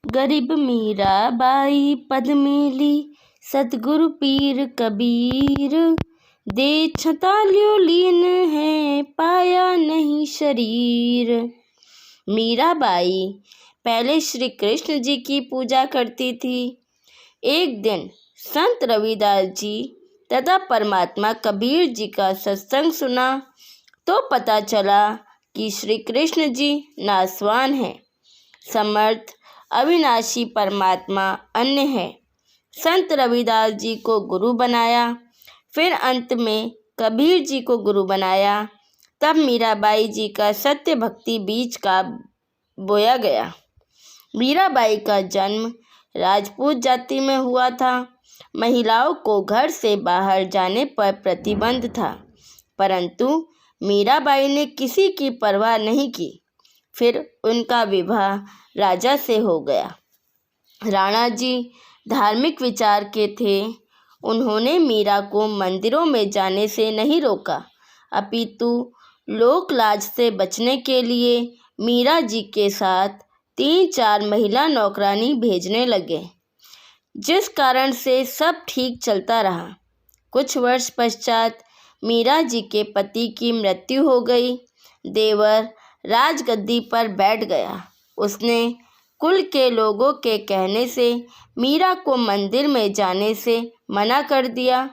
गरीब मीराबाई पद मिली सतगुरु पीर कबीर। दे छतालियो लीन है पाया नहीं शरीर। मीराबाई पहले श्री कृष्ण जी की पूजा करती थी। एक दिन संत रविदास जी तथा परमात्मा कबीर जी का सत्संग सुना तो पता चला कि श्री कृष्ण जी नासवान हैं, समर्थ अविनाशी परमात्मा अन्य है। संत रविदास जी को गुरु बनाया, फिर अंत में कबीर जी को गुरु बनाया। तब मीराबाई जी का सत्य भक्ति बीज का बोया गया। मीराबाई का जन्म राजपूत जाति में हुआ था। महिलाओं को घर से बाहर जाने पर प्रतिबंध था, परंतु मीराबाई ने किसी की परवाह नहीं की। फिर उनका विवाह राजा से हो गया। राणा जी धार्मिक विचार के थे। उन्होंने मीरा को मंदिरों में जाने से नहीं रोका, अपितु लोक लाज से बचने के लिए मीरा जी के साथ 3-4 महिला नौकरानी भेजने लगे, जिस कारण से सब ठीक चलता रहा। कुछ वर्ष पश्चात मीरा जी के पति की मृत्यु हो गई। देवर राजगद्दी पर बैठ गया। उसने कुल के लोगों के कहने से मीरा को मंदिर में जाने से मना कर दिया,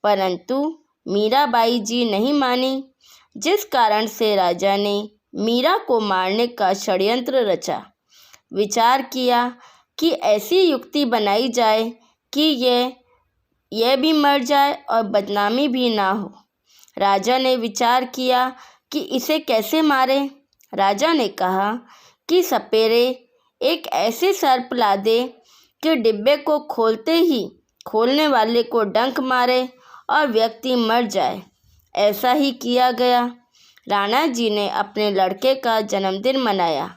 परंतु मीराबाई जी नहीं मानी, जिस कारण से राजा ने मीरा को मारने का षड्यंत्र रचा। विचार किया कि ऐसी युक्ति बनाई जाए कि यह भी मर जाए और बदनामी भी ना हो। राजा ने विचार किया कि इसे कैसे मारे। राजा ने कहा कि सपेरे एक ऐसे सर्प ला दे कि डिब्बे को खोलते ही खोलने वाले को डंक मारे और व्यक्ति मर जाए। ऐसा ही किया गया। राणा जी ने अपने लड़के का जन्मदिन मनाया।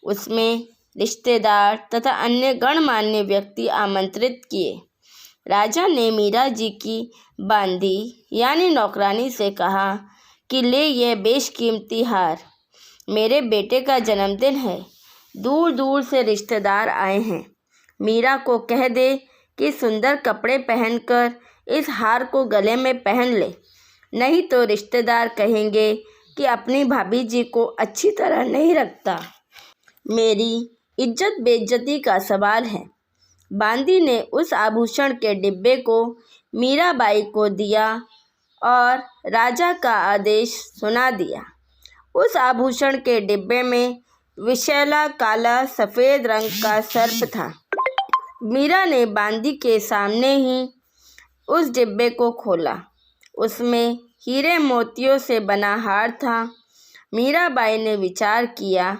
उसमें रिश्तेदार तथा अन्य गणमान्य व्यक्ति आमंत्रित किए। राजा ने मीरा जी की बांदी यानी नौकरानी से कहा कि ले यह बेशकीमती हार, मेरे बेटे का जन्मदिन है, दूर दूर से रिश्तेदार आए हैं। मीरा को कह दे कि सुंदर कपड़े पहनकर इस हार को गले में पहन ले, नहीं तो रिश्तेदार कहेंगे कि अपनी भाभी जी को अच्छी तरह नहीं रखता। मेरी इज्जत बेइज्जती का सवाल है। बांदी ने उस आभूषण के डिब्बे को मीराबाई को दिया और राजा का आदेश सुना दिया। उस आभूषण के डिब्बे में विषैला काला सफ़ेद रंग का सर्प था। मीरा ने बांदी के सामने ही उस डिब्बे को खोला। उसमें हीरे मोतियों से बना हार था। मीराबाई ने विचार किया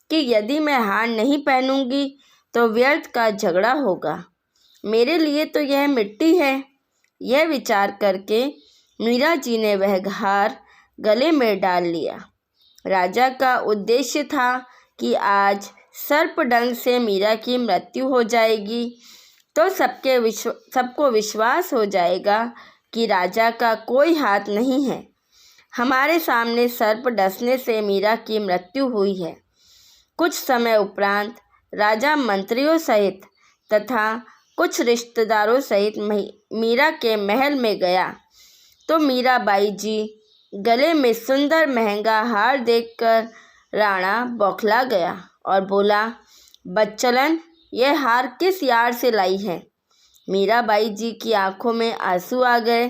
कि यदि मैं हार नहीं पहनूंगी तो व्यर्थ का झगड़ा होगा, मेरे लिए तो यह मिट्टी है। यह विचार करके मीरा जी ने वह हार गले में डाल लिया। राजा का उद्देश्य था कि आज सर्पडंक से मीरा की मृत्यु हो जाएगी तो सबको विश्वास हो जाएगा कि राजा का कोई हाथ नहीं है। हमारे सामने सर्प डसने से मीरा की मृत्यु हुई है। कुछ समय उपरांत राजा मंत्रियों सहित तथा कुछ रिश्तेदारों सहित मीरा के महल में गया तो मीराबाई जी गले में सुंदर महंगा हार देखकर राणा बौखला गया और बोला, बच्चलन, यह हार किस यार से लाई है? मीराबाई जी की आंखों में आंसू आ गए।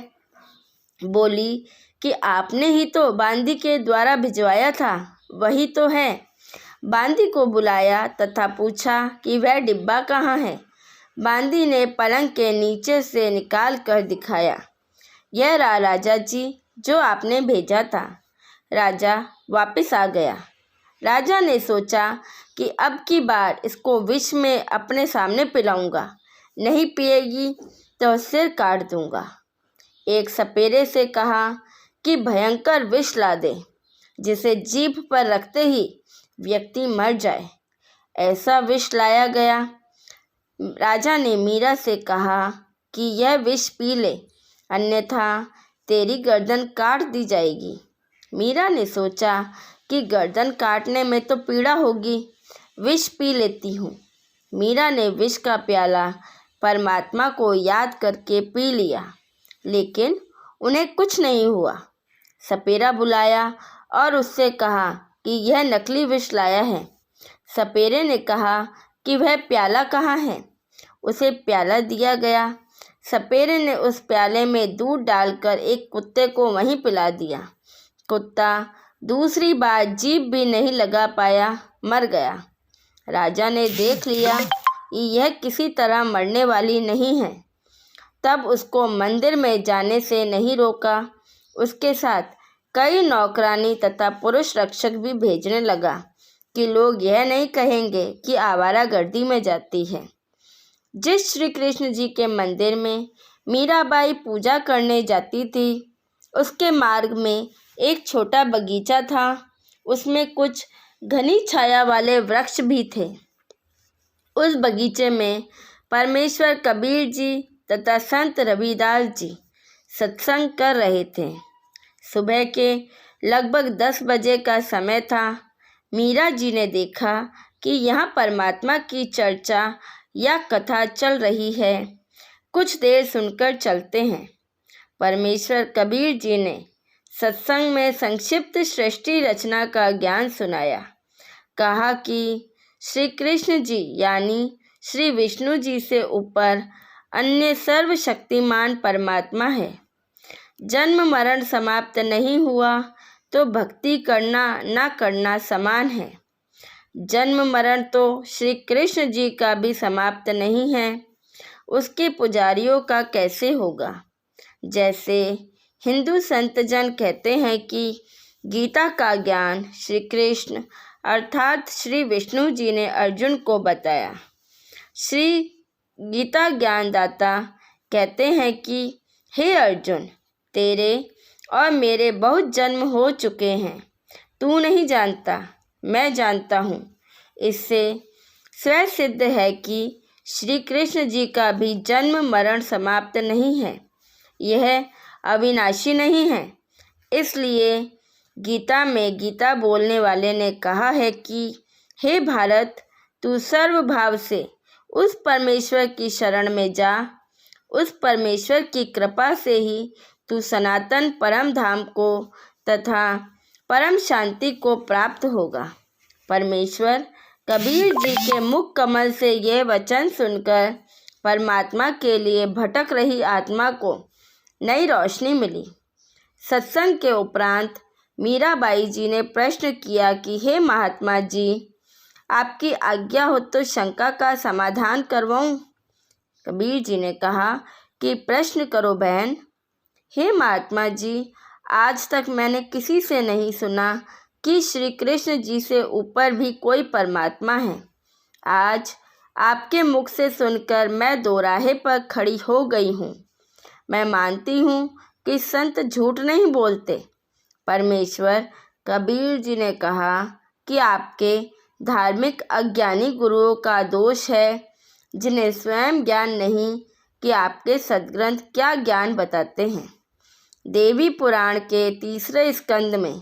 बोली कि आपने ही तो बांदी के द्वारा भिजवाया था, वही तो है। बांदी को बुलाया तथा पूछा कि वह डिब्बा कहाँ है। बांदी ने पलंग के नीचे से निकाल कर दिखाया। यह रहा राजा जी, जो आपने भेजा था। राजा वापस आ गया। राजा ने सोचा कि अब की बार इसको विष में अपने सामने पिलाऊंगा, नहीं पिएगी तो सिर काट दूंगा। एक सपेरे से कहा कि भयंकर विष ला दे, जिसे जीभ पर रखते ही व्यक्ति मर जाए। ऐसा विष लाया गया। राजा ने मीरा से कहा कि यह विष पी ले, अन्यथा तेरी गर्दन काट दी जाएगी। मीरा ने सोचा कि गर्दन काटने में तो पीड़ा होगी, विष पी लेती हूँ। मीरा ने विष का प्याला परमात्मा को याद करके पी लिया, लेकिन उन्हें कुछ नहीं हुआ। सपेरा बुलाया और उससे कहा कि यह नकली विष लाया है। सपेरे ने कहा कि वह प्याला कहाँ है। उसे प्याला दिया गया। सपेरे ने उस प्याले में दूध डालकर एक कुत्ते को वहीं पिला दिया। कुत्ता दूसरी बार जीभ भी नहीं लगा पाया, मर गया। राजा ने देख लिया कि यह किसी तरह मरने वाली नहीं है, तब उसको मंदिर में जाने से नहीं रोका। उसके साथ कई नौकरानी तथा पुरुष रक्षक भी भेजने लगा कि लोग यह नहीं कहेंगे कि आवारागर्दी में जाती है। जिस श्री कृष्ण जी के मंदिर में मीराबाई पूजा करने जाती थी, उसके मार्ग में एक छोटा बगीचा था। उसमें कुछ घनी छाया वाले वृक्ष भी थे। उस बगीचे में परमेश्वर कबीर जी तथा संत रविदास जी सत्संग कर रहे थे। सुबह के लगभग 10 बजे का समय था। मीरा जी ने देखा कि यहाँ परमात्मा की चर्चा या कथा चल रही है। कुछ देर सुनकर चलते हैं। परमेश्वर कबीर जी ने सत्संग में संक्षिप्त सृष्टि रचना का ज्ञान सुनाया। कहा कि श्री कृष्ण जी यानी श्री विष्णु जी से ऊपर अन्य सर्वशक्तिमान परमात्मा है। जन्म मरण समाप्त नहीं हुआ तो भक्ति करना ना करना समान है। जन्म मरण तो श्री कृष्ण जी का भी समाप्त नहीं है, उसके पुजारियों का कैसे होगा। जैसे हिंदू संतजन कहते हैं कि गीता का ज्ञान श्री कृष्ण अर्थात श्री विष्णु जी ने अर्जुन को बताया। श्री गीता ज्ञानदाता कहते हैं कि हे अर्जुन, तेरे और मेरे बहुत जन्म हो चुके हैं। तू नहीं जानता, मैं जानता हूँ। इससे स्वयं सिद्ध है कि श्री कृष्ण जी का भी जन्म मरण समाप्त नहीं है, यह अविनाशी नहीं है। इसलिए गीता में गीता बोलने वाले ने कहा है कि हे भारत, तू सर्वभाव से उस परमेश्वर की शरण में जा। उस परमेश्वर की कृपा से ही तू सनातन परम धाम को तथा परम शांति को प्राप्त होगा। परमेश्वर कबीर जी के मुख कमल से यह वचन सुनकर परमात्मा के लिए भटक रही आत्मा को नई रोशनी मिली। सत्संग के उपरांत मीराबाई जी ने प्रश्न किया कि हे महात्मा जी, आपकी आज्ञा हो तो शंका का समाधान करवाऊं। कबीर जी ने कहा कि प्रश्न करो बहन। हे महात्मा जी, आज तक मैंने किसी से नहीं सुना कि श्री कृष्ण जी से ऊपर भी कोई परमात्मा है। आज आपके मुख से सुनकर मैं दोराहे पर खड़ी हो गई हूँ। मैं मानती हूँ कि संत झूठ नहीं बोलते। परमेश्वर कबीर जी ने कहा कि आपके धार्मिक अज्ञानी गुरुओं का दोष है, जिन्हें स्वयं ज्ञान नहीं कि आपके सद्ग्रंथ क्या ज्ञान बताते हैं। देवी पुराण के 3 स्कंद में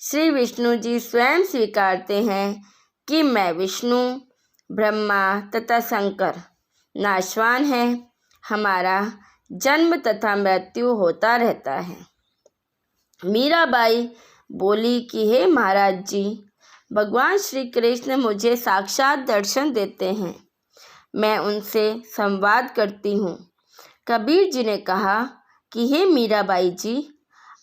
श्री विष्णु जी स्वयं स्वीकारते हैं कि मैं विष्णु, ब्रह्मा तथा शंकर नाशवान है। हमारा जन्म तथा मृत्यु होता रहता है। मीराबाई बोली कि हे महाराज जी, भगवान श्री कृष्ण मुझे साक्षात दर्शन देते हैं। मैं उनसे संवाद करती हूँ। कबीर जी ने कहा कि हे मीराबाई जी,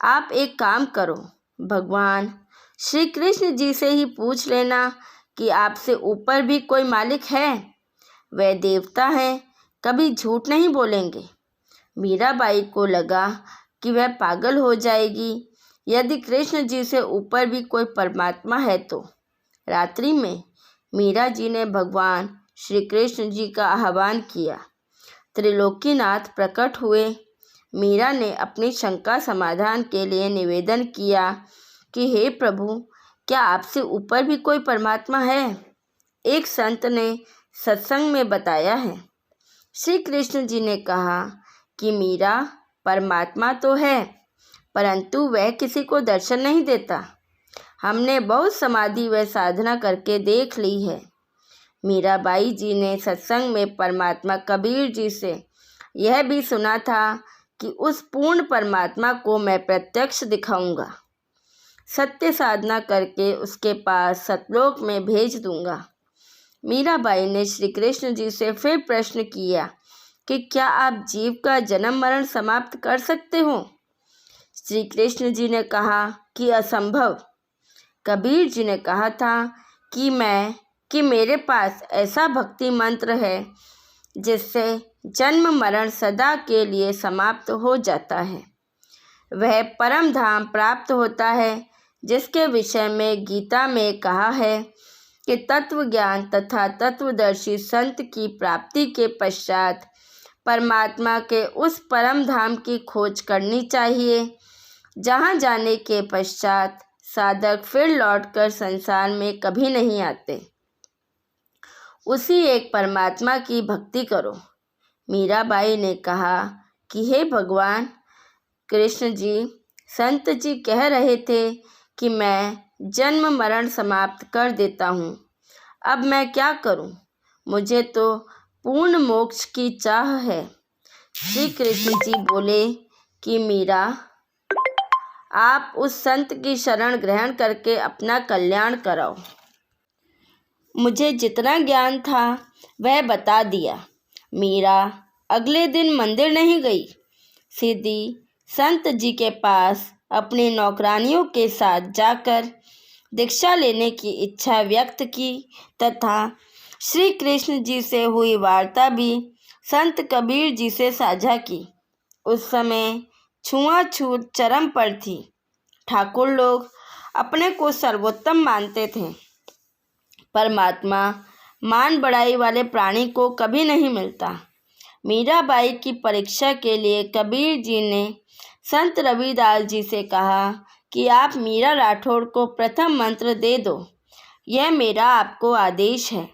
आप एक काम करो, भगवान श्री कृष्ण जी से ही पूछ लेना कि आपसे ऊपर भी कोई मालिक है। वह देवता हैं, कभी झूठ नहीं बोलेंगे। मीराबाई को लगा कि वह पागल हो जाएगी यदि कृष्ण जी से ऊपर भी कोई परमात्मा है तो। रात्रि में मीरा जी ने भगवान श्री कृष्ण जी का आह्वान किया। त्रिलोकीनाथ प्रकट हुए। मीरा ने अपनी शंका समाधान के लिए निवेदन किया कि हे प्रभु, क्या आपसे ऊपर भी कोई परमात्मा है? एक संत ने सत्संग में बताया है। श्री कृष्ण जी ने कहा कि मीरा, परमात्मा तो है, परंतु वह किसी को दर्शन नहीं देता। हमने बहुत समाधि व साधना करके देख ली है। मीराबाई जी ने सत्संग में परमात्मा कबीर जी से यह भी सुना था कि उस पूर्ण परमात्मा को मैं प्रत्यक्ष दिखाऊंगा, सत्य साधना करके उसके पास सतलोक में भेज दूंगा। मीराबाई ने श्री कृष्ण जी से फिर प्रश्न किया कि क्या आप जीव का जन्म मरण समाप्त कर सकते हो? श्री कृष्ण जी ने कहा कि असंभव। कबीर जी ने कहा था कि मेरे पास ऐसा भक्ति मंत्र है जिससे जन्म मरण सदा के लिए समाप्त हो जाता है। वह परम धाम प्राप्त होता है जिसके विषय में गीता में कहा है कि तत्व ज्ञान तथा तत्वदर्शी संत की प्राप्ति के पश्चात परमात्मा के उस परम धाम की खोज करनी चाहिए, जहाँ जाने के पश्चात साधक फिर लौटकर संसार में कभी नहीं आते। उसी एक परमात्मा की भक्ति करो। मीराबाई ने कहा कि हे भगवान कृष्ण जी, संत जी कह रहे थे कि मैं जन्म मरण समाप्त कर देता हूँ, अब मैं क्या करूँ? मुझे तो पूर्ण मोक्ष की चाह है। श्री कृष्ण जी बोले कि मीरा, आप उस संत की शरण ग्रहण करके अपना कल्याण कराओ। मुझे जितना ज्ञान था वह बता दिया। मीरा अगले दिन मंदिर नहीं गई, सीधी संत जी के पास अपनी नौकरानियों के साथ जाकर दीक्षा लेने की इच्छा व्यक्त की तथा श्री कृष्ण जी से हुई वार्ता भी संत कबीर जी से साझा की। उस समय छुआछूत चरम पर थी। ठाकुर लोग अपने को सर्वोत्तम मानते थे। परमात्मा मान बढ़ाई वाले प्राणी को कभी नहीं मिलता। मीराबाई की परीक्षा के लिए कबीर जी ने संत रविदास जी से कहा कि आप मीरा राठौड़ को प्रथम मंत्र दे दो, यह मेरा आपको आदेश है।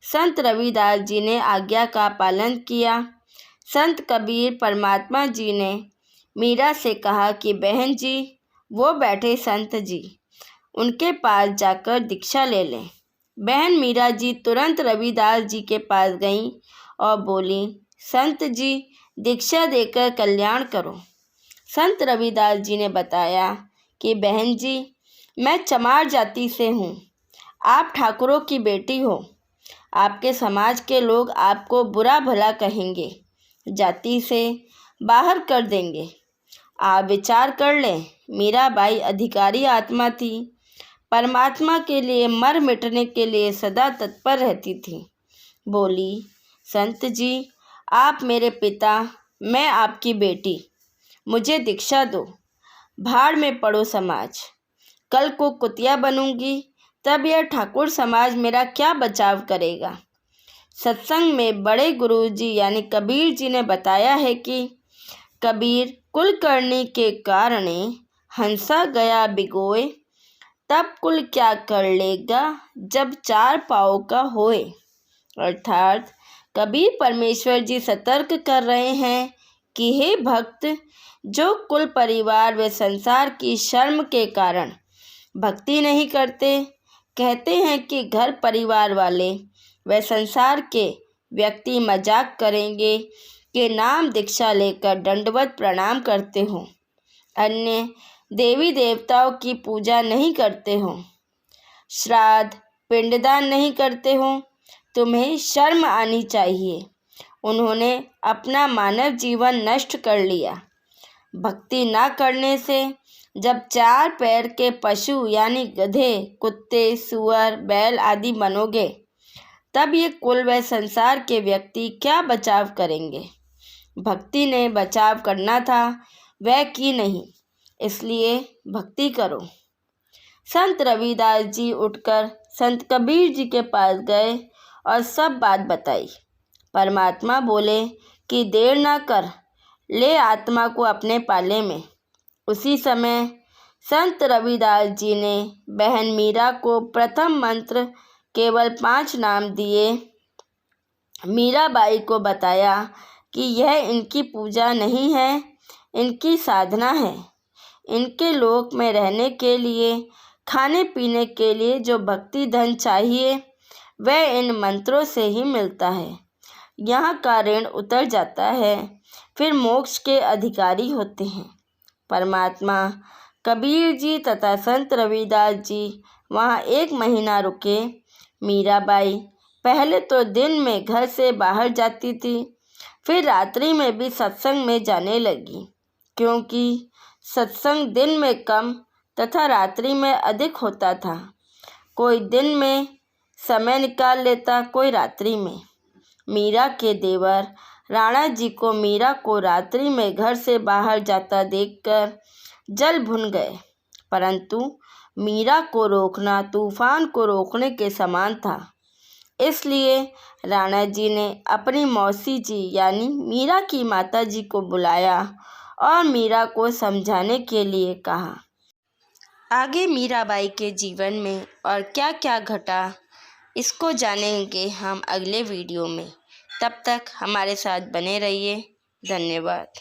संत रविदास जी ने आज्ञा का पालन किया। संत कबीर परमात्मा जी ने मीरा से कहा कि बहन जी, वो बैठे संत जी, उनके पास जाकर दीक्षा ले लें। बहन मीरा जी तुरंत रविदास जी के पास गईं और बोली, संत जी, दीक्षा देकर कल्याण करो। संत रविदास जी ने बताया कि बहन जी, मैं चमार जाति से हूँ, आप ठाकुरों की बेटी हो, आपके समाज के लोग आपको बुरा भला कहेंगे, जाति से बाहर कर देंगे। आप विचार कर लें। मीराबाई अधिकारी आत्मा थी, परमात्मा के लिए मर मिटने के लिए सदा तत्पर रहती थी। बोली, संत जी, आप मेरे पिता, मैं आपकी बेटी, मुझे दीक्षा दो। भाड़ में पड़ो समाज, कल को कुतिया बनूंगी तब यह ठाकुर समाज मेरा क्या बचाव करेगा। सत्संग में बड़े गुरुजी यानी कबीर जी ने बताया है कि कबीर कुलकर्णी के कारणे हंसा गया बिगोए, तब कुल क्या कर लेगा जब चार पाँव का होए। अर्थात कबीर परमेश्वर जी सतर्क कर रहे हैं कि हे भक्त, जो कुल परिवार व संसार की शर्म के कारण भक्ति नहीं करते, कहते हैं कि घर परिवार वाले व संसार के व्यक्ति मजाक करेंगे कि नाम दीक्षा लेकर दंडवत प्रणाम करते हो, अन्य देवी देवताओं की पूजा नहीं करते हो, श्राद्ध पिंडदान नहीं करते हो, तुम्हें शर्म आनी चाहिए। उन्होंने अपना मानव जीवन नष्ट कर लिया। भक्ति ना करने से जब चार पैर के पशु यानी गधे, कुत्ते, सुअर, बैल आदि बनोगे, तब ये कुल व संसार के व्यक्ति क्या बचाव करेंगे। भक्ति ने बचाव करना था, वह की नहीं, इसलिए भक्ति करो। संत रविदास जी उठकर संत कबीर जी के पास गए और सब बात बताई। परमात्मा बोले कि देर ना कर, ले आत्मा को अपने पाले में। उसी समय संत रविदास जी ने बहन मीरा को प्रथम मंत्र केवल 5 नाम दिए। मीराबाई को बताया कि यह इनकी पूजा नहीं है, इनकी साधना है। इनके लोक में रहने के लिए, खाने पीने के लिए जो भक्ति धन चाहिए वह इन मंत्रों से ही मिलता है। यहाँ का ऋण उतर जाता है, फिर मोक्ष के अधिकारी होते हैं। परमात्मा कबीर जी तथा संत रविदास जी वहाँ 1 महीना रुके। मीराबाई पहले तो दिन में घर से बाहर जाती थी, फिर रात्रि में भी सत्संग में जाने लगी, क्योंकि सत्संग दिन में कम तथा रात्रि में अधिक होता था। कोई दिन में समय निकाल लेता, कोई रात्रि में। मीरा के देवर राणा जी को मीरा को रात्रि में घर से बाहर जाता देखकर जल भुन गए, परंतु मीरा को रोकना तूफान को रोकने के समान था। इसलिए राणा जी ने अपनी मौसी जी यानी मीरा की माता जी को बुलाया और मीरा को समझाने के लिए कहा। आगे मीराबाई के जीवन में और क्या क्या घटा, इसको जानेंगे हम अगले वीडियो में। तब तक हमारे साथ बने रहिए। धन्यवाद।